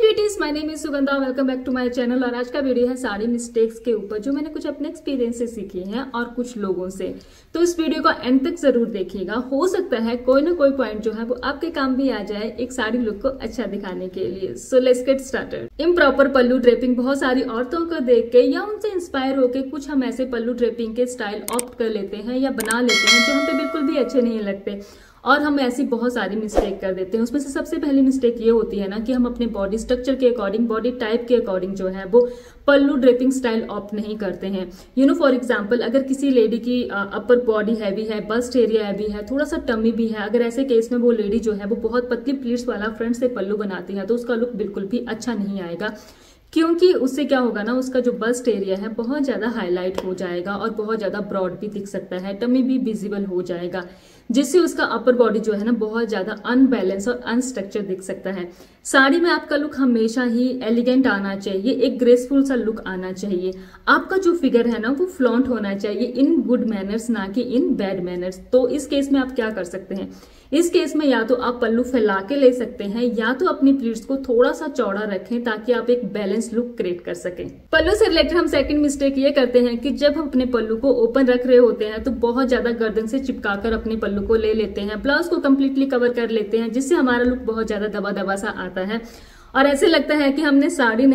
Beauties, my name is Sugandha. Welcome back to my channel. और आज का वीडियो है साड़ी मिस्टेक्स के ऊपर, जो मैंने कुछ अपने एक्सपीरियंस से सीखी हैं और कुछ लोगों से। तो इस वीडियो को एंड तक जरूर देखिएगा। हो सकता है कोई ना कोई पॉइंट जो है वो आपके काम भी आ जाए एक साड़ी लुक को अच्छा दिखाने के लिए। So let's get started. Improper pallu draping बहुत सारी औरतों को देख के या उनसे इंस्पायर होकर कुछ हम ऐसे पल्लू ड्रेपिंग के स्टाइल ऑप्ट कर लेते हैं या बना लेते हैं जो हम पे बिल्कुल भी अच्छे नहीं लगते, और हम ऐसी बहुत सारी मिस्टेक कर देते हैं। उसमें से सबसे पहली मिस्टेक ये होती है ना कि हम अपने बॉडी स्ट्रक्चर के अकॉर्डिंग, बॉडी टाइप के अकॉर्डिंग जो है वो पल्लू ड्रेपिंग स्टाइल ऑप्ट नहीं करते हैं। फॉर एग्जांपल, अगर किसी लेडी की अपर बॉडी हैवी है, बस्ट एरिया हैवी है, थोड़ा सा टमी भी है, अगर ऐसे केस में वो लेडी जो है वो बहुत पतली प्लीट्स वाला फ्रंट से पल्लू बनाती है तो उसका लुक बिल्कुल भी अच्छा नहीं आएगा, क्योंकि उससे क्या होगा ना, उसका जो बस्ट एरिया है बहुत ज्यादा हाईलाइट हो जाएगा और बहुत ज्यादा ब्रॉड भी दिख सकता है, टमी भी विजिबल हो जाएगा, जिससे उसका अपर बॉडी जो है ना बहुत ज्यादा अनबैलेंस और अनस्ट्रक्चर दिख सकता है। साड़ी में आपका लुक हमेशा ही एलिगेंट आना चाहिए, एक ग्रेसफुल सा लुक आना चाहिए। आपका जो फिगर है ना वो फ्लॉन्ट होना चाहिए इन गुड मैनर्स, ना कि इन बैड मैनर्स। तो इस केस में आप क्या कर सकते हैं, इस केस में या तो आप पल्लू फैला के ले सकते हैं या तो अपनी प्लीट्स को थोड़ा सा चौड़ा रखें ताकि आप एक बैलेंस लुक क्रिएट कर सकें। पल्लू से रिलेटेड हम सेकंड मिस्टेक ये करते हैं कि जब हम अपने पल्लू को ओपन रख रहे होते हैं तो बहुत ज्यादा गर्दन से चिपकाकर अपने पल्लू को ले लेते हैं, ब्लाउज को कंप्लीटली कवर कर लेते हैं, जिससे हमारा लुक बहुत ज्यादा दबा दबा सा आता है और ऐसे लगता है कि हमने साड़ी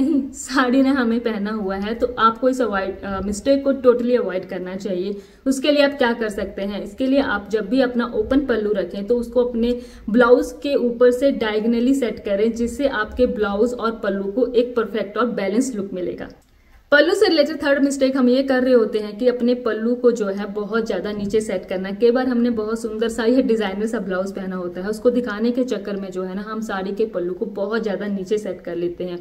ने हमें पहना हुआ है। तो आपको इस मिस्टेक को टोटली अवॉइड करना चाहिए। उसके लिए आप क्या कर सकते हैं, इसके लिए आप जब भी अपना ओपन पल्लू रखें तो उसको अपने ब्लाउज के ऊपर से डायगोनली सेट करें, जिससे आपके ब्लाउज और पल्लू को एक परफेक्ट और बैलेंस लुक मिलेगा। पल्लू से रिलेटेड थर्ड मिस्टेक हम ये कर रहे होते हैं कि अपने पल्लू को जो है बहुत ज्यादा नीचे सेट करना है। कई बार हमने बहुत सुंदर सा या डिजाइनर सा ब्लाउज पहना होता है, उसको दिखाने के चक्कर में जो है ना हम साड़ी के पल्लू को बहुत ज्यादा नीचे सेट कर लेते हैं।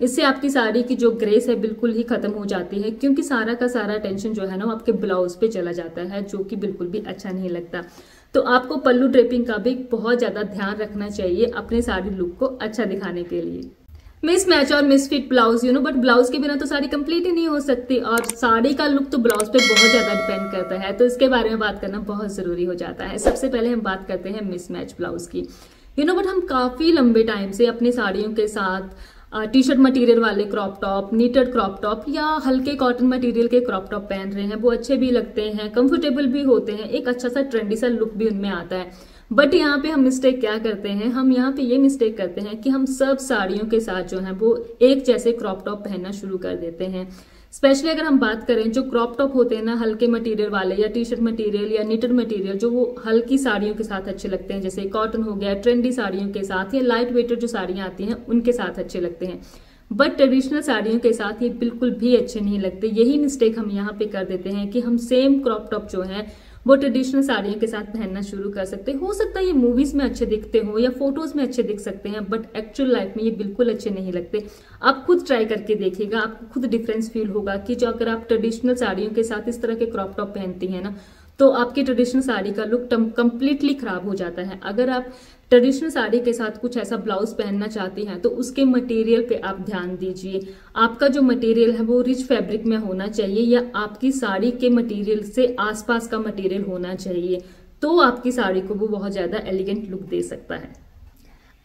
इससे आपकी साड़ी की जो ग्रेस है बिल्कुल ही खत्म हो जाती है, क्योंकि सारा का सारा टेंशन जो है ना वो आपके ब्लाउज पे चला जाता है, जो कि बिल्कुल भी अच्छा नहीं लगता। तो आपको पल्लू ड्रेपिंग का भी बहुत ज्यादा ध्यान रखना चाहिए अपने साड़ी लुक को अच्छा दिखाने के लिए। मिस मैच और miss fit blouse, but blouse के बिना तो साड़ी कंप्लीट ही नहीं हो सकती, और साड़ी का लुक तो ब्लाउज पे बहुत ज्यादा डिपेंड करता है, तो इसके बारे में बात करना बहुत जरूरी हो जाता है। सबसे पहले हम बात करते हैं मिस मैच ब्लाउज की। बट हम काफी लंबे टाइम से अपनी साड़ियों के साथ टी शर्ट मटेरियल वाले crop top, needed crop top या हल्के कॉटन मटेरियल के क्रॉप टॉप पहन रहे हैं। वो अच्छे भी लगते हैं, कंफर्टेबल भी होते हैं, एक अच्छा सा ट्रेंडी सा लुक भी उनमें आता है। बट यहाँ पे हम मिस्टेक क्या करते हैं, हम यहाँ पे ये मिस्टेक करते हैं कि हम सब साड़ियों के साथ जो है वो एक जैसे क्रॉप टॉप पहनना शुरू कर देते हैं। स्पेशली अगर हम बात करें जो क्रॉप टॉप होते हैं ना हल्के मटेरियल वाले, या टी शर्ट मटेरियल या निटेड मटेरियल, जो वो हल्की साड़ियों के साथ अच्छे लगते हैं, जैसे कॉटन हो गया, ट्रेंडी साड़ियों के साथ, या लाइट वेटेड जो साड़ियां आती हैं उनके साथ अच्छे लगते हैं। बट ट्रेडिशनल साड़ियों के साथ ये बिल्कुल भी अच्छे नहीं लगते। यही मिस्टेक हम यहाँ पे कर देते हैं कि हम सेम क्रॉप टॉप जो है वो ट्रेडिशनल साड़ियों के साथ पहनना शुरू कर सकते हैं। हो सकता है ये मूवीज में अच्छे दिखते हो या फोटोज में अच्छे दिख सकते हैं, बट एक्चुअल लाइफ में ये बिल्कुल अच्छे नहीं लगते। आप खुद ट्राई करके देखिएगा, आपको खुद डिफरेंस फील होगा कि जो अगर आप ट्रेडिशनल साड़ियों के साथ इस तरह के क्रॉप टॉप पहनती हैं ना, तो आपकी ट्रेडिशनल साड़ी का लुक कंप्लीटली खराब हो जाता है। अगर आप ट्रेडिशनल साड़ी के साथ कुछ ऐसा ब्लाउज पहनना चाहती हैं तो उसके मटेरियल पे आप ध्यान दीजिए। आपका जो मटेरियल है वो रिच फैब्रिक में होना चाहिए, या आपकी साड़ी के मटेरियल से आसपास का मटेरियल होना चाहिए, तो आपकी साड़ी को वो बहुत ज्यादा एलिगेंट लुक दे सकता है।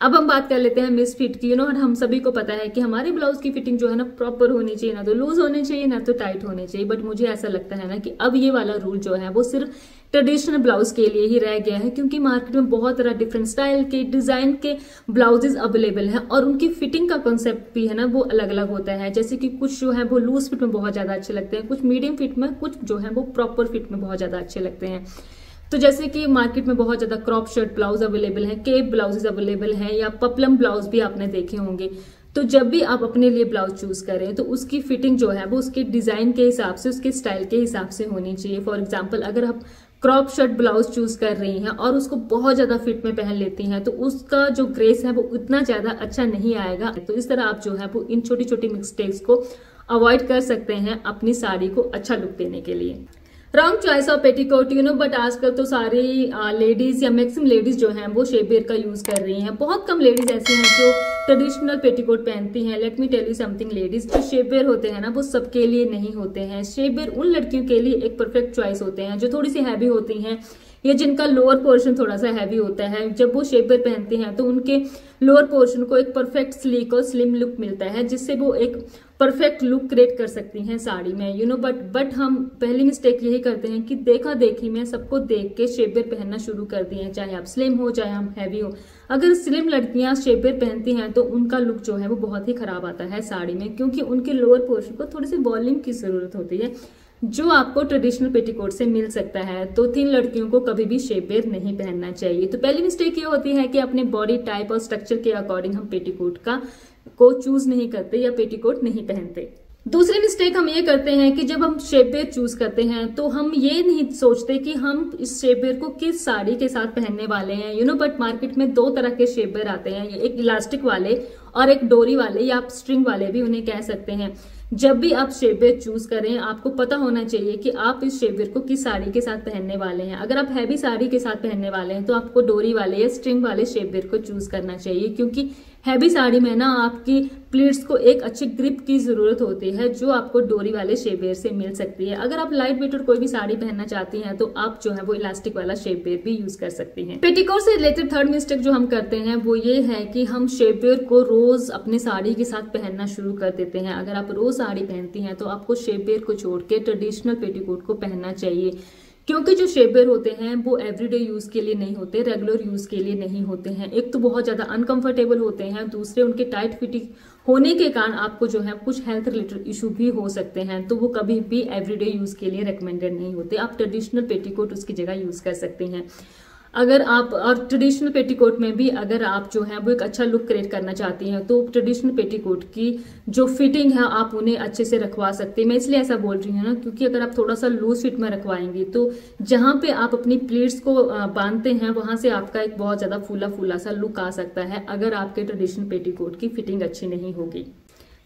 अब हम बात कर लेते हैं मिस फिट की। और हम सभी को पता है कि हमारे ब्लाउज की फिटिंग जो है ना प्रॉपर होनी चाहिए, ना तो लूज होनी चाहिए ना तो टाइट होनी चाहिए। बट मुझे ऐसा लगता है ना कि अब ये वाला रूल जो है वो सिर्फ ट्रेडिशनल ब्लाउज के लिए ही रह गया है, क्योंकि मार्केट में बहुत तरह डिफरेंट स्टाइल के, डिजाइन के ब्लाउजेज अवेलेबल हैं और उनकी फिटिंग का कॉन्सेप्ट भी है ना वो अलग अलग होता है। जैसे कि कुछ जो है वो लूज फिट में बहुत ज्यादा अच्छे लगते हैं, कुछ मीडियम फिट में, कुछ जो है वो प्रॉपर फिट में बहुत ज्यादा अच्छे लगते हैं। तो जैसे कि मार्केट में बहुत ज्यादा क्रॉप शर्ट ब्लाउज अवेलेबल है, केप ब्लाउजेज अवेलेबल हैं, या पपलम ब्लाउज भी आपने देखे होंगे। तो जब भी आप अपने लिए ब्लाउज चूज करें तो उसकी फिटिंग जो है वो उसके डिजाइन के हिसाब से, उसके स्टाइल के हिसाब से होनी चाहिए। फॉर एग्जाम्पल, अगर आप क्रॉप शर्ट ब्लाउज चूज कर रही हैं और उसको बहुत ज्यादा फिट में पहन लेती हैं तो उसका जो ग्रेस है वो उतना ज्यादा अच्छा नहीं आएगा। तो इस तरह आप जो है वो इन छोटी छोटी मिस्टेक्स को अवॉइड कर सकते हैं अपनी साड़ी को अच्छा लुक देने के लिए। Wrong choice of petticoat, but आजकल तो सारी लेडीज या मैक्सिमम लेडीज जो हैं वो शेपेयर का यूज कर रही हैं। बहुत कम लेडीज ऐसी हैं जो ट्रेडिशनल पेटीकोट पहनती हैं। Let me tell you something ladies, जो शेपेयर होते हैं ना वो सबके लिए नहीं होते हैं। शेपेयर उन लड़कियों के लिए एक परफेक्ट चॉइस होते हैं जो थोड़ी सी हैवी होती हैं या जिनका लोअर पोर्शन थोड़ा सा हैवी होता है, जब वो शेपवेयर पहनते हैं तो उनके लोअर पोर्शन को एक परफेक्ट स्लीक और स्लिम लुक मिलता है, जिससे वो एक परफेक्ट लुक क्रिएट कर सकती हैं साड़ी में, बट हम पहली मिस्टेक यही करते हैं कि देखा देखी में सबको देख के शेपवेयर पहनना शुरू कर दिए हैं, चाहे आप स्लिम हो चाहे हम हैवी हो। अगर स्लिम लड़कियां शेपवेयर पहनती हैं तो उनका लुक जो है वो बहुत ही खराब आता है साड़ी में, क्योंकि उनके लोअर पोर्शन को थोड़ी सी वॉल्यूम की जरूरत होती है जो आपको ट्रेडिशनल पेटीकोट से मिल सकता है। तो थिन लड़कियों को कभी भी शेपवेयर नहीं पहनना चाहिए। तो पहली मिस्टेक ये होती है कि अपने बॉडी टाइप और स्ट्रक्चर के अकॉर्डिंग हम पेटीकोट को चूज नहीं करते या पेटीकोट नहीं पहनते। दूसरी मिस्टेक हम ये करते हैं कि जब हम शेपवेयर चूज करते हैं तो हम ये नहीं सोचते कि हम इस शेपवेयर को किस साड़ी के साथ पहनने वाले हैं, बट मार्केट में दो तरह के शेपवेयर आते हैं, एक इलास्टिक वाले और एक डोरी वाले, या आप स्ट्रिंग वाले भी उन्हें कह सकते हैं। जब भी आप शेपवेयर चूज करें आपको पता होना चाहिए कि आप इस शेपवेयर को किस साड़ी के साथ पहनने वाले हैं। अगर आप हैवी साड़ी के साथ पहनने वाले हैं तो आपको डोरी वाले या स्ट्रिंग वाले शेपवेयर को चूज करना चाहिए, क्योंकि हैवी साड़ी में ना आपकी प्लीट्स को एक अच्छी ग्रिप की जरूरत होती है जो आपको डोरी वाले शेपवेयर से मिल सकती है। अगर आप लाइट वेट और कोई भी साड़ी पहनना चाहती हैं तो आप जो है वो इलास्टिक वाला शेपवेयर भी यूज कर सकती हैं। पेटीकोट से रिलेटेड थर्ड मिस्टेक जो हम करते हैं वो ये है कि हम शेपवेयर को रोज अपनी साड़ी के साथ पहनना शुरू कर देते हैं। अगर आप रोज साड़ी पहनती हैं तो आपको शेपवेयर को छोड़ के ट्रेडिशनल पेटीकोट को पहनना चाहिए, क्योंकि जो शेपवेयर होते हैं वो एवरीडे यूज के लिए नहीं होते, रेगुलर यूज के लिए नहीं होते हैं। एक तो बहुत ज्यादा अनकंफर्टेबल होते हैं, दूसरे उनके टाइट फिटिंग होने के कारण आपको जो है कुछ हेल्थ रिलेटेड इशू भी हो सकते हैं, तो वो कभी भी एवरीडे यूज के लिए रिकमेंडेड नहीं होते। आप ट्रेडिशनल पेटीकोट उसकी जगह यूज कर सकते हैं। अगर आप और ट्रेडिशनल पेटीकोट में भी अगर आप जो है वो एक अच्छा लुक क्रिएट करना चाहती हैं तो ट्रेडिशनल पेटीकोट की जो फिटिंग है आप उन्हें अच्छे से रखवा सकते हैं। मैं इसलिए ऐसा बोल रही हूँ ना, क्योंकि अगर आप थोड़ा सा लूज फिट में रखवाएंगी तो जहां पे आप अपनी प्लीट्स को बांधते हैं वहां से आपका एक बहुत ज्यादा फूला फूला सा लुक आ सकता है अगर आपके ट्रेडिशनल पेटीकोट की फिटिंग अच्छी नहीं होगी।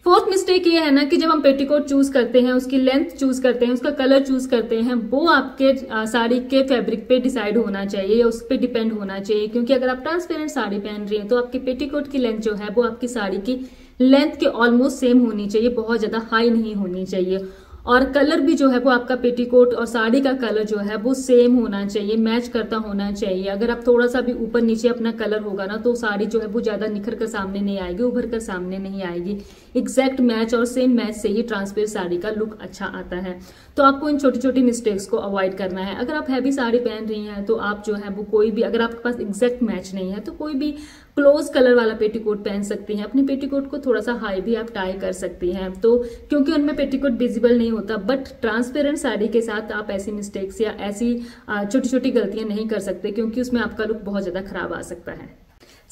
फोर्थ मिस्टेक ये है ना कि जब हम पेटीकोट चूज करते हैं, उसकी लेंथ चूज करते हैं, उसका कलर चूज करते हैं, वो आपके साड़ी के फैब्रिक पे डिसाइड होना चाहिए या उस पर डिपेंड होना चाहिए। क्योंकि अगर आप ट्रांसपेरेंट साड़ी पहन रही हैं तो आपके पेटीकोट की लेंथ जो है वो आपकी साड़ी की लेंथ के ऑलमोस्ट सेम होनी चाहिए, बहुत ज्यादा हाई नहीं होनी चाहिए। और कलर भी जो है वो आपका पेटीकोट और साड़ी का कलर जो है वो सेम होना चाहिए, मैच करता होना चाहिए। अगर आप थोड़ा सा भी ऊपर नीचे अपना कलर होगा ना तो साड़ी जो है वो ज्यादा निखर कर सामने नहीं आएगी, उभर कर सामने नहीं आएगी। एग्जैक्ट मैच और सेम मैच से ही ट्रांसपेरेंट साड़ी का लुक अच्छा आता है। तो आपको इन छोटी छोटी मिस्टेक्स को अवॉइड करना है। अगर आप हैवी साड़ी पहन रही हैं तो आप जो है वो कोई भी, अगर आपके पास एग्जैक्ट मैच नहीं है तो कोई भी क्लोज कलर वाला पेटीकोट पहन सकती हैं। अपने पेटीकोट को थोड़ा सा हाई भी आप टाई कर सकती हैं, तो क्योंकि उनमें पेटीकोट विजिबल नहीं होता। बट ट्रांसपेरेंट साड़ी के साथ आप ऐसी मिस्टेक्स या ऐसी छोटी छोटी गलतियां नहीं कर सकते, क्योंकि उसमें आपका लुक बहुत ज्यादा खराब आ सकता है।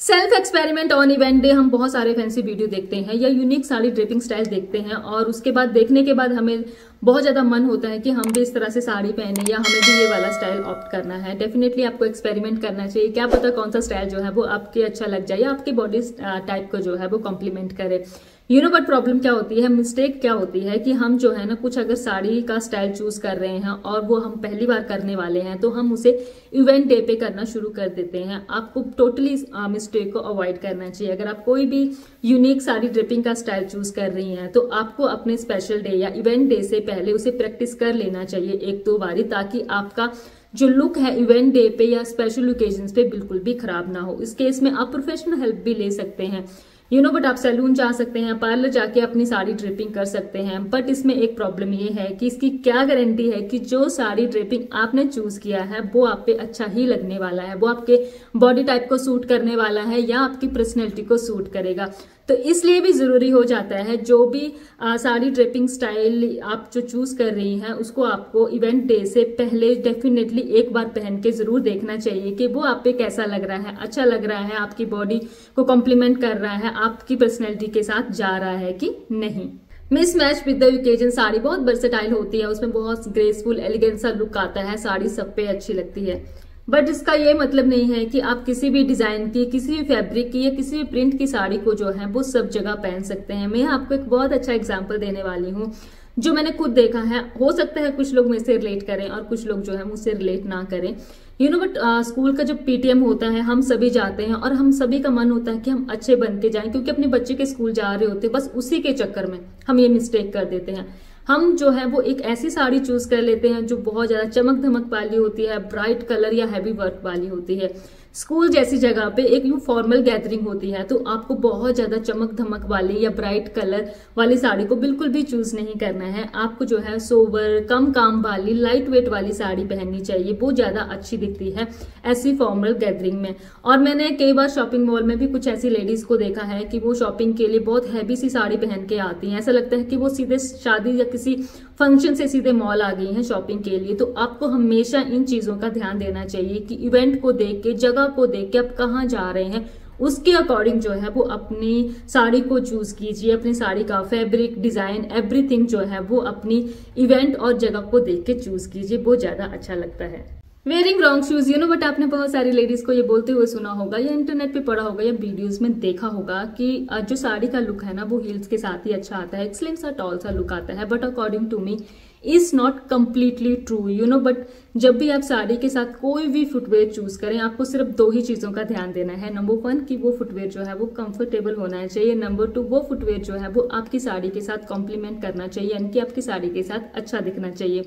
Self experiment on event day, हम बहुत सारे फैंसी वीडियो देखते हैं या यूनिक साड़ी ड्रेपिंग स्टाइल देखते हैं और उसके बाद देखने के बाद हमें बहुत ज्यादा मन होता है कि हम भी इस तरह से साड़ी पहने या हमें भी ये वाला स्टाइल ऑप्ट करना है। डेफिनेटली आपको एक्सपेरिमेंट करना चाहिए, क्या पता कौन सा स्टाइल जो है वो आपके अच्छा लग जाए या आपकी बॉडी टाइप को जो है वो कॉम्प्लीमेंट करे। बट प्रॉब्लम क्या होती है, मिस्टेक क्या होती है कि हम जो है ना कुछ अगर साड़ी का स्टाइल चूज कर रहे हैं और वो हम पहली बार करने वाले हैं तो हम उसे इवेंट डे पे करना शुरू कर देते हैं। आपको टोटली मिस्टेक को अवॉइड करना चाहिए। अगर आप कोई भी यूनिक साड़ी ड्रिपिंग का स्टाइल चूज कर रही हैं तो आपको अपने स्पेशल डे या इवेंट डे से पहले उसे प्रैक्टिस कर लेना चाहिए 1-2 बारी, ताकि आपका जो लुक है इवेंट डे पे या स्पेशल ओकेजन्स पे बिल्कुल भी खराब ना हो। इस केस में आप प्रोफेशनल हेल्प भी ले सकते हैं, बट आप सैलून जा सकते हैं, पार्लर जाके अपनी साड़ी ड्रेपिंग कर सकते हैं। बट इसमें एक प्रॉब्लम ये है कि इसकी क्या गारंटी है कि जो साड़ी ड्रेपिंग आपने चूज किया है वो आप पे अच्छा ही लगने वाला है, वो आपके बॉडी टाइप को सूट करने वाला है या आपकी पर्सनैलिटी को सूट करेगा। तो इसलिए भी जरूरी हो जाता है जो भी साड़ी ड्रेपिंग स्टाइल आप जो चूज कर रही हैं उसको आपको इवेंट डे से पहले डेफिनेटली एक बार पहन के जरूर देखना चाहिए कि वो आप पे कैसा लग रहा है, अच्छा लग रहा है, आपकी बॉडी को कॉम्प्लीमेंट कर रहा है, आपकी पर्सनैलिटी के साथ जा रहा है कि नहीं। Miss match with the occasion sari बहुत वर्सेटाइल होती है, उसमें बहुत ग्रेसफुल एलिगेंट सा लुक आता है, साड़ी सब पे अच्छी लगती है। बट इसका ये मतलब नहीं है कि आप किसी भी डिजाइन की, किसी भी फैब्रिक की या किसी भी प्रिंट की साड़ी को जो है वो सब जगह पहन सकते हैं। मैं आपको एक बहुत अच्छा एग्जांपल देने वाली हूँ जो मैंने खुद देखा है। हो सकता है कुछ लोग मुझसे रिलेट करें और कुछ लोग जो है मुझसे रिलेट ना करें। बट स्कूल का जो पीटीएम होता है हम सभी जाते हैं और हम सभी का मन होता है कि हम अच्छे बन के जाएं, क्योंकि अपने बच्चे के स्कूल जा रहे होते हैं, बस उसी के चक्कर में हम ये मिस्टेक कर देते हैं। हम जो है वो एक ऐसी साड़ी चूज कर लेते हैं जो बहुत ज्यादा चमक धमक वाली होती है, ब्राइट कलर या हैवी वर्क वाली होती है। स्कूल जैसी जगह पे एक यूं फॉर्मल गैदरिंग होती है तो आपको बहुत ज्यादा चमक धमक वाली या ब्राइट कलर वाली साड़ी को बिल्कुल भी चूज नहीं करना है। आपको जो है सोबर, कम काम वाली, लाइट वेट वाली साड़ी पहननी चाहिए, वो ज्यादा अच्छी दिखती है ऐसी फॉर्मल गैदरिंग में। और मैंने कई बार शॉपिंग मॉल में भी कुछ ऐसी लेडीज को देखा है कि वो शॉपिंग के लिए बहुत हैवी सी साड़ी पहन के आती हैं, ऐसा लगता है कि वो सीधे शादी या किसी फंक्शन से सीधे मॉल आ गई हैं शॉपिंग के लिए। तो आपको हमेशा इन चीजों का ध्यान देना चाहिए कि इवेंट को देख के, जगह को देख के आप कहाँ जा रहे हैं, उसके अकॉर्डिंग जो है वो अपनी साड़ी को चूज कीजिए। अपनी साड़ी का फैब्रिक, डिजाइन, एवरीथिंग जो है वो अपनी इवेंट और जगह को देख के चूज कीजिए, वो ज्यादा अच्छा लगता है। Wearing wrong shoes, you know, but आपने बहुत सारी लेडीज को ये बोलते हुए सुना होगा या इंटरनेट पे पढ़ा होगा या वीडियोस में देखा होगा कि जो साड़ी का लुक है ना वो हील्स के साथ ही अच्छा आता है, एक स्लिम सा टॉल सा लुक आता है। But according to me is not completely true, you know. But जब भी आप साड़ी के साथ कोई भी फुटवेयर चूज करें, आपको सिर्फ 2 ही चीजों का ध्यान देना है। नंबर 1 कि वो फुटवेयर जो है वो कंफर्टेबल होना चाहिए। नंबर 2 वो फुटवेयर जो है वो आपकी साड़ी के साथ कॉम्प्लीमेंट करना चाहिए, यानी कि आपकी साड़ी के साथ अच्छा दिखना चाहिए।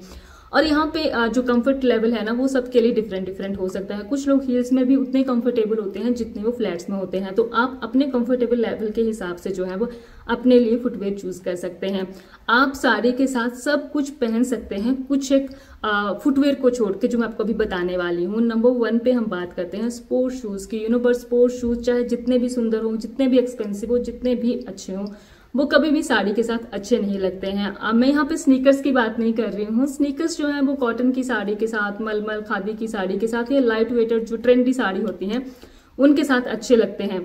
और यहाँ पे जो कंफर्ट लेवल है ना वो सबके लिए डिफरेंट हो सकता है। कुछ लोग हील्स में भी उतने कंफर्टेबल होते हैं जितने वो फ्लैट्स में होते हैं। तो आप अपने कंफर्टेबल लेवल के हिसाब से जो है वो अपने लिए फुटवेयर चूज कर सकते हैं। आप साड़ी के साथ सब कुछ पहन सकते हैं, कुछ एक फुटवेयर को छोड़ के जो मैं आपको अभी बताने वाली हूँ। नंबर 1 पे हम बात करते हैं स्पोर्ट शूज की, you know. But sport shoes चाहे जितने भी सुंदर हो, जितने भी एक्सपेंसिव हो, जितने भी अच्छे हो, वो कभी भी साड़ी के साथ अच्छे नहीं लगते हैं। अब मैं यहाँ पे स्नीकर्स की बात नहीं कर रही हूँ। स्नीकर्स जो है वो कॉटन की साड़ी के साथ, मलमल खादी की साड़ी के साथ या लाइट वेटेड जो ट्रेंडी साड़ी होती हैं उनके साथ अच्छे लगते हैं।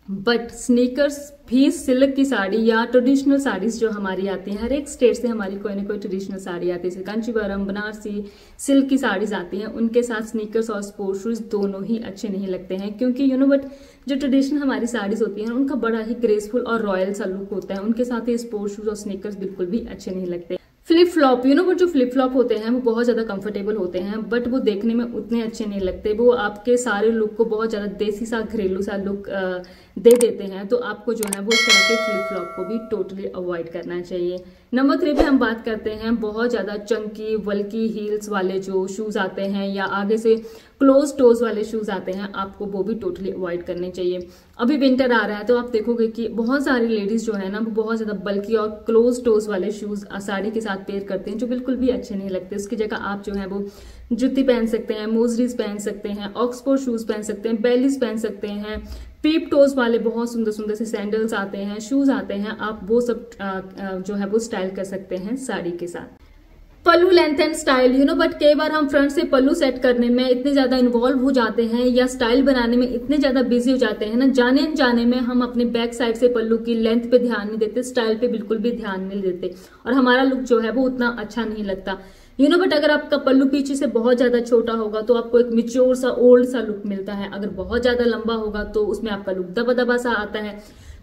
बट स्नीकर्स भी सिल्क की साड़ी या ट्रेडिशनल साड़ीज जो हमारी आती हैं, हर एक स्टेट से हमारी कोई ना कोई ट्रेडिशनल साड़ी आती है, जैसे कांचीवरम, बनारसी, सिल्क की साड़ीज आती हैं, उनके साथ स्नीकर्स और स्पोर्ट शूज दोनों ही अच्छे नहीं लगते हैं। क्योंकि यू नो बट जो ट्रेडिशनल हमारी साड़ीज होती हैं उनका बड़ा ही ग्रेसफुल और रॉयल सा लुक होता है, उनके साथ ही स्पोर्ट शूज और स्नीकर्स बिल्कुल भी अच्छे नहीं लगते। Flip flop, you know, but जो फ्लिप फ्लॉप होते हैं वो बहुत ज्यादा कंफर्टेबल होते हैं, बट वो देखने में उतने अच्छे नहीं लगते। वो आपके सारे लुक को बहुत ज्यादा देसी सा, घरेलू सा लुक दे देते हैं। तो आपको जो है वो इस तरह के फ्लिप फ्लॉप को भी टोटली अवॉइड करना चाहिए। नंबर 3 पे हम बात करते हैं बहुत ज्यादा चंकी, वल्की हील्स वाले जो शूज आते हैं या आगे से क्लोज टोज वाले शूज आते हैं, आपको वो भी टोटली अवॉइड करने चाहिए। अभी विंटर आ रहा है तो आप देखोगे कि बहुत सारी लेडीज जो है ना वो बहुत ज्यादा बल्कि और क्लोज टोज वाले शूज साड़ी के साथ पेयर करते हैं, जो बिल्कुल भी अच्छे नहीं लगते। उसकी जगह आप जो है वो जूती पहन सकते हैं, मोजरीज पहन सकते हैं, ऑक्सफोर्ड शूज पहन सकते हैं, बेलीज पहन सकते हैं, पीप टोज वाले बहुत सुंदर सुंदर से सैंडल्स आते हैं, शूज आते हैं, आप वो सब जो है वो स्टाइल कर सकते हैं साड़ी के साथ। Pallu length and style, you know, but कई बार हम फ्रंट से पल्लू सेट करने में इतने ज्यादा इन्वॉल्व हो जाते हैं या स्टाइल बनाने में इतने ज्यादा बिजी हो जाते हैं ना, जाने अनजाने में हम अपने बैक साइड से पल्लू की लेंथ पे ध्यान नहीं देते, स्टाइल पे बिल्कुल भी ध्यान नहीं देते और हमारा लुक जो है वो उतना अच्छा नहीं लगता, यू नो। बट अगर आपका पल्लू पीछे से बहुत ज्यादा छोटा होगा तो आपको एक मिच्योर सा, ओल्ड सा लुक मिलता है। अगर बहुत ज्यादा लंबा होगा तो उसमें आपका लुक दबा दबा सा आता है।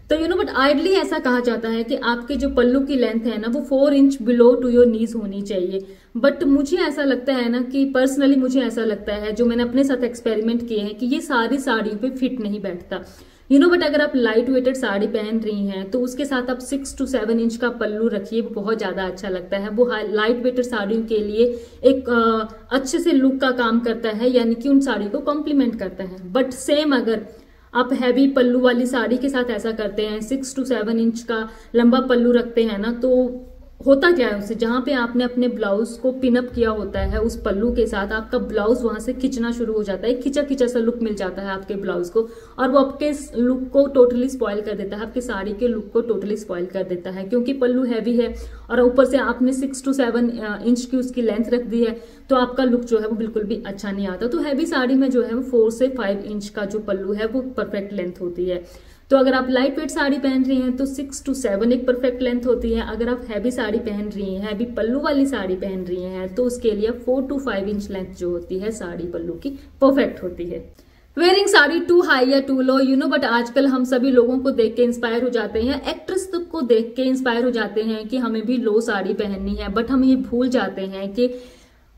तो यू नो बट आइडली ऐसा कहा जाता है कि आपके जो पल्लू की लेंथ है ना वो 4 inch below to your knees होनी चाहिए। बट मुझे ऐसा लगता है ना कि पर्सनली मुझे ऐसा लगता है, जो मैंने अपने साथ एक्सपेरिमेंट किए हैं, कि ये सारी साड़ियों पे फिट नहीं बैठता, यू नो। बट अगर आप लाइट वेटेड साड़ी पहन रही हैं तो उसके साथ आप 6 to 7 इंच का पल्लू रखिए, वो बहुत ज्यादा अच्छा लगता है। वो लाइट वेटेड साड़ियों के लिए एक अच्छे से लुक का काम करता है, यानी कि उन साड़ी को कॉम्प्लीमेंट करता है। बट सेम अगर आप हैवी पल्लू वाली साड़ी के साथ ऐसा करते हैं, 6 to 7 इंच का लंबा पल्लू रखते हैं ना, तो होता क्या है उससे, जहां पे आपने अपने ब्लाउज को पिनअप किया होता है उस पल्लू के साथ, आपका ब्लाउज वहां से खिंचना शुरू हो जाता है, खिंचा खिंचा सा लुक मिल जाता है आपके ब्लाउज को, और वो आपके लुक को टोटली स्पॉइल कर देता है, आपकी साड़ी के लुक को टोटली स्पॉइल कर देता है। क्योंकि पल्लू हैवी है और ऊपर से आपने 6 to 7 इंच की उसकी लेंथ रख दी है, तो आपका लुक जो है वो बिल्कुल भी अच्छा नहीं आता। तो हैवी साड़ी में जो है वो 4 से 5 इंच का जो पल्लू है वो परफेक्ट लेंथ होती है। तो अगर आप लाइट वेट साड़ी पहन रही हैं तो 6 to 7 एक परफेक्ट लेंथ होती है। अगर आप हैवी साड़ी पहन रही हैं, हैवी पल्लू वाली साड़ी पहन रही हैं, तो उसके लिए 4 to 5 इंच लेंथ जो होती है साड़ी पल्लू की परफेक्ट होती है। वेयरिंग साड़ी टू हाई या too low, you know, but आजकल हम सभी लोगों को देख के इंस्पायर हो जाते हैं, एक्ट्रेस तक को देख के इंस्पायर हो जाते हैं कि हमें भी लो साड़ी पहननी है। बट हम ये भूल जाते हैं कि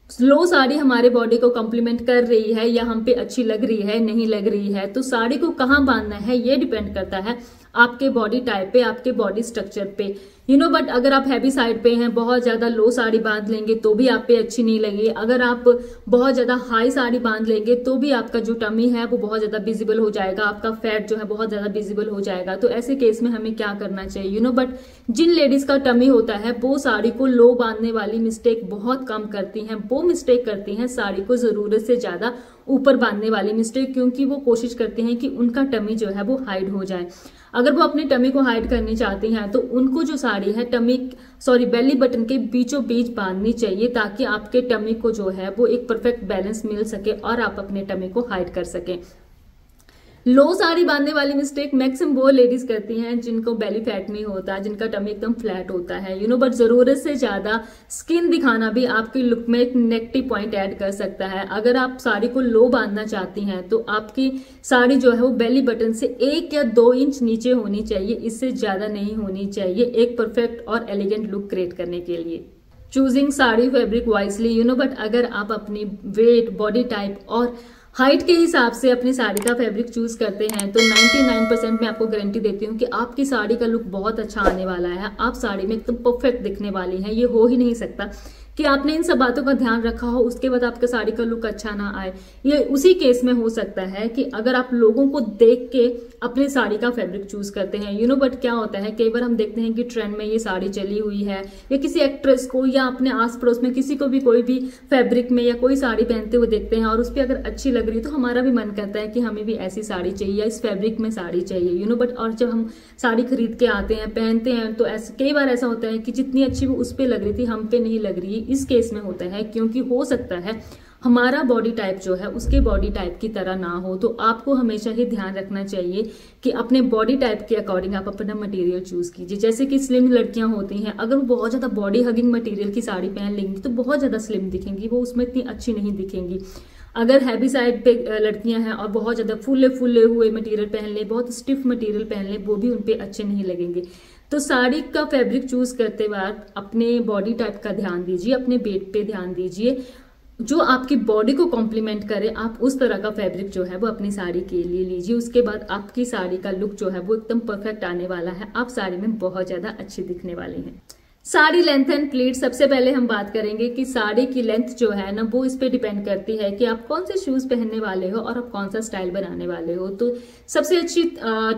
लो साड़ी हमारे बॉडी को कॉम्प्लीमेंट कर रही है या हम पे अच्छी लग रही है, नहीं लग रही है। तो साड़ी को कहाँ बांधना है ये डिपेंड करता है आपके बॉडी टाइप पे, आपके बॉडी स्ट्रक्चर पे, बट अगर आप हैवी साइड पे हैं, बहुत ज्यादा लो साड़ी बांध लेंगे तो भी आप पे अच्छी नहीं लगेगी। अगर आप बहुत ज्यादा हाई साड़ी बांध लेंगे तो भी आपका जो टमी है वो बहुत ज्यादा विजिबल हो जाएगा, आपका फैट जो है बहुत ज्यादा विजिबल हो जाएगा। तो ऐसे केस में हमें क्या करना चाहिए, बट जिन लेडीज का टमी होता है वो साड़ी को लो बांधने वाली मिस्टेक बहुत कम करती हैं। वो मिस्टेक करती हैं साड़ी को जरूरत से ज्यादा ऊपर बांधने वाली मिस्टेक, क्योंकि वो कोशिश करते हैं कि उनका टमी जो है वो हाइड हो जाए। अगर वो अपने टमी को हाइड करनी चाहती हैं तो उनको जो साड़ी है बेली बटन के बीचों बीच बांधनी चाहिए, ताकि आपके टमी को जो है वो एक परफेक्ट बैलेंस मिल सके और आप अपने टमी को हाइड कर सकें। लो साड़ी बांधने वाली मिस्टेक मैक्सिमम वो लेडीज करती हैं जिनको बेली फैट नहीं होता, जिनका टमी एकदम फ्लैट होता है, बट जरूरत से ज्यादा स्किन दिखाना भी आपके लुक में एक नेगेटिव पॉइंट ऐड कर सकता है। अगर आप साड़ी को लो बांधना चाहती हैं तो आपकी साड़ी जो है वो बेली बटन से 1 या 2 इंच नीचे होनी चाहिए, इससे ज्यादा नहीं होनी चाहिए, एक परफेक्ट और एलिगेंट लुक क्रिएट करने के लिए। Choosing sari fabric wisely, but अगर आप अपनी वेट, बॉडी टाइप और हाइट के हिसाब से अपनी साड़ी का फैब्रिक चूज करते हैं तो 99% मैं आपको गारंटी देती हूँ कि आपकी साड़ी का लुक बहुत अच्छा आने वाला है। आप साड़ी में एकदम परफेक्ट दिखने वाली हैं। ये हो ही नहीं सकता कि आपने इन सब बातों का ध्यान रखा हो उसके बाद आपका साड़ी का लुक अच्छा ना आए। ये उसी केस में हो सकता है कि अगर आप लोगों को देख के अपनी साड़ी का फैब्रिक चूज करते हैं, बट क्या होता है कई बार हम देखते हैं कि ट्रेंड में ये साड़ी चली हुई है, या किसी एक्ट्रेस को या अपने आस पड़ोस में किसी को भी कोई भी फैब्रिक में या कोई साड़ी पहनते हुए देखते हैं और उस पर अगर अच्छी लग रही है तो हमारा भी मन करता है कि हमें भी ऐसी साड़ी चाहिए या इस फैब्रिक में साड़ी चाहिए, बट और जब हम साड़ी खरीद के आते हैं, पहनते हैं तो कई बार ऐसा होता है कि जितनी अच्छी वो उस पर लग रही थी हम पे नहीं लग रही। इस केस में होता है क्योंकि हो सकता है हमारा बॉडी टाइप जो है उसके बॉडी टाइप की तरह ना हो। तो आपको हमेशा ही ध्यान रखना चाहिए कि अपने बॉडी टाइप के अकॉर्डिंग आप अपना मटेरियल चूज कीजिए। जैसे कि स्लिम लड़कियां होती हैं, अगर वो बहुत ज्यादा बॉडी हगिंग मटेरियल की साड़ी पहन लेंगी तो बहुत ज्यादा स्लिम दिखेंगी, वो उसमें इतनी अच्छी नहीं दिखेंगी। अगर हैवी साइड पे लड़कियां हैं और बहुत ज्यादा फूले फूले हुए मटेरियल पहन ले, बहुत स्टिफ मटेरियल पहन ले, वो भी उनपे अच्छे नहीं लगेंगे। तो साड़ी का फैब्रिक चूज करते वक्त अपने बॉडी टाइप का ध्यान दीजिए, अपने वेट पे ध्यान दीजिए, जो आपकी बॉडी को कॉम्प्लीमेंट करे आप उस तरह का फैब्रिक जो है वो अपनी साड़ी के लिए लीजिए। उसके बाद आपकी साड़ी का लुक जो है वो एकदम परफेक्ट आने वाला है, आप साड़ी में बहुत ज्यादा अच्छी दिखने वाली हैं। साड़ी लेंथ एंड प्लीट, सबसे पहले हम बात करेंगे कि साड़ी की लेंथ जो है ना वो इस पे डिपेंड करती है कि आप कौन से शूज पहनने वाले हो और आप कौन सा स्टाइल बनाने वाले हो। तो सबसे अच्छी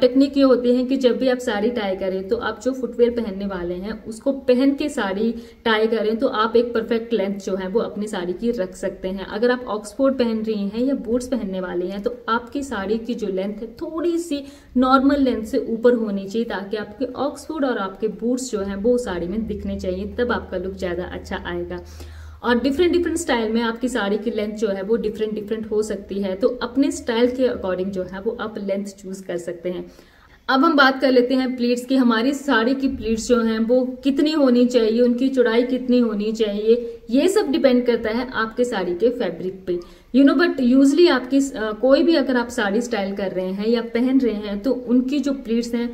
टेक्निक ये होती है कि जब भी आप साड़ी टाई करें तो आप जो फुटवेयर पहनने वाले हैं उसको पहन के साड़ी टाई करें तो आप एक परफेक्ट लेंथ जो है वो अपनी साड़ी की रख सकते हैं। अगर आप ऑक्सफोर्ड पहन रही हैं या बूट्स पहनने वाली हैं तो आपकी साड़ी की जो लेंथ है थोड़ी सी नॉर्मल लेंथ से ऊपर होनी चाहिए, ताकि आपके ऑक्सफोर्ड और आपके बूट्स जो है वो साड़ी में दिखने चाहिए, तब आपका लुक ज्यादा अच्छा आएगा। और डिफरेंट स्टाइल में आपकी साड़ी की लेंथ जो है वो डिफरेंट हो सकती है, तो अपने स्टाइल के अकॉर्डिंग जो है वो आप लेंथ चूज कर सकते हैं। अब हम बात कर लेते हैं प्लीट्स की। हमारी साड़ी की प्लीट्स जो हैं वो कितनी होनी चाहिए, उनकी चौड़ाई कितनी होनी चाहिए, ये सब डिपेंड करता है आपके साड़ी के फैब्रिक पे, बट यूजली आपकी कोई भी अगर आप साड़ी स्टाइल कर रहे हैं या पहन रहे हैं तो उनकी जो प्लीट्स हैं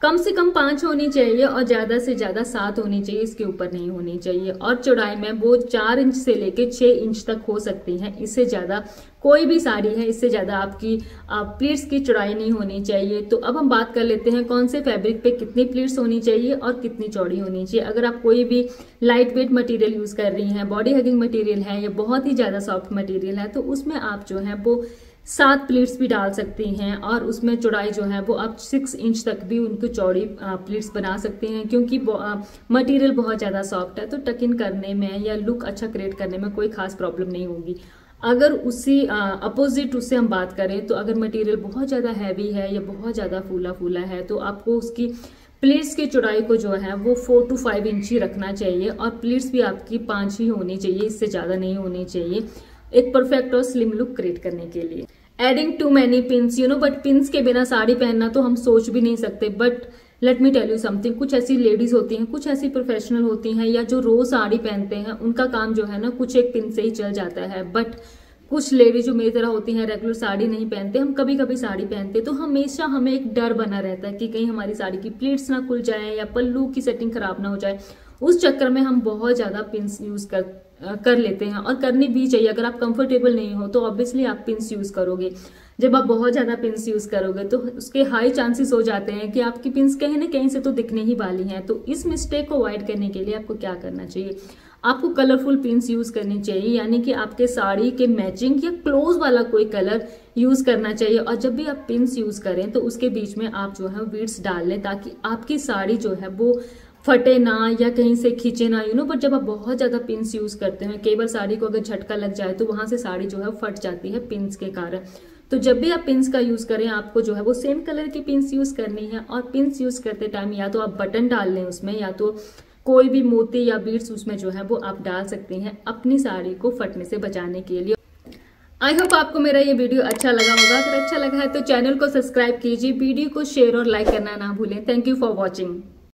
कम से कम 5 होनी चाहिए और ज्यादा से ज्यादा 7 होनी चाहिए, इसके ऊपर नहीं होनी चाहिए। और चौड़ाई में वो 4 इंच से लेके 6 इंच तक हो सकती हैं, इससे ज्यादा कोई भी साड़ी है इससे ज्यादा आपकी प्लीट्स की चौड़ाई नहीं होनी चाहिए। तो अब हम बात कर लेते हैं कौन से फैब्रिक पे कितनी प्लीट्स होनी चाहिए और कितनी चौड़ी होनी चाहिए। अगर आप कोई भी लाइट वेट मटेरियल यूज कर रही हैं, बॉडी हगिंग मटेरियल है या बहुत ही ज्यादा सॉफ्ट मटेरियल है, तो उसमें आप जो है वो 7 प्लीट्स भी डाल सकती हैं और उसमें चौड़ाई जो है वो आप 6 इंच तक भी उनको चौड़ी प्लीट्स बना सकते हैं, क्योंकि मटेरियल बहुत ज़्यादा सॉफ्ट है तो टक इन करने में या लुक अच्छा क्रिएट करने में कोई खास प्रॉब्लम नहीं होगी। अगर उसी अपोजिट उससे हम बात करें तो अगर मटेरियल बहुत ज़्यादा हैवी है या बहुत ज़्यादा फूला फूला है तो आपको उसकी प्लीट्स की चौड़ाई को जो है वो 4 to 5 इंच ही रखना चाहिए और प्लीट्स भी आपकी 5 ही होनी चाहिए, इससे ज़्यादा नहीं होनी चाहिए, एक परफेक्ट और स्लिम लुक क्रिएट करने के लिए। Adding too many pins, but pins के बिना साड़ी पहनना तो हम सोच भी नहीं सकते। But let me tell you something, कुछ ऐसी लेडीज होती हैं, कुछ ऐसी प्रोफेशनल होती हैं या जो रोज साड़ी पहनते हैं, उनका काम जो है ना कुछ एक पिन से ही चल जाता है। बट कुछ लेडीज जो मेरी तरह होती हैं, रेगुलर साड़ी नहीं पहनते, हम कभी कभी साड़ी पहनते, तो हमेशा हमें एक डर बना रहता है कि कहीं हमारी साड़ी की प्लीट्स ना खुल जाए या पल्लू की सेटिंग खराब ना हो जाए। उस चक्कर में हम बहुत ज्यादा पिंस यूज कर लेते हैं, और करनी भी चाहिए। अगर आप कंफर्टेबल नहीं हो तो ऑब्वियसली आप पिंस यूज करोगे। जब आप बहुत ज्यादा पिंस यूज करोगे तो उसके हाई चांसेस हो जाते हैं कि आपकी पिंस कहीं ना कहीं से तो दिखने ही वाली हैं। तो इस मिस्टेक को अवॉइड करने के लिए आपको क्या करना चाहिए, आपको कलरफुल पिंस यूज करनी चाहिए, यानी कि आपके साड़ी के मैचिंग या क्लोज वाला कोई कलर यूज करना चाहिए। और जब भी आप पिंस यूज करें तो उसके बीच में आप जो है बीड्स डाल लें, ताकि आपकी साड़ी जो है वो फटे ना या कहीं से खींचे ना, बट जब आप बहुत ज्यादा पिंस यूज करते हैं, कई बार साड़ी को अगर झटका लग जाए तो वहां से साड़ी जो है फट जाती है पिंस के कारण। तो जब भी आप पिंस का यूज करें, आपको जो है वो सेम कलर की पिंस यूज करनी है। और पिंस यूज करते टाइम या तो आप बटन डाल लें उसमें, या तो कोई भी मोती या बीड्स उसमें जो है वो आप डाल सकते हैं अपनी साड़ी को फटने से बचाने के लिए। आई होप आपको मेरा ये वीडियो अच्छा लगा होगा। अगर अच्छा लगा है तो चैनल को सब्सक्राइब कीजिए, वीडियो को शेयर और लाइक करना ना भूलें। Thank you for watching.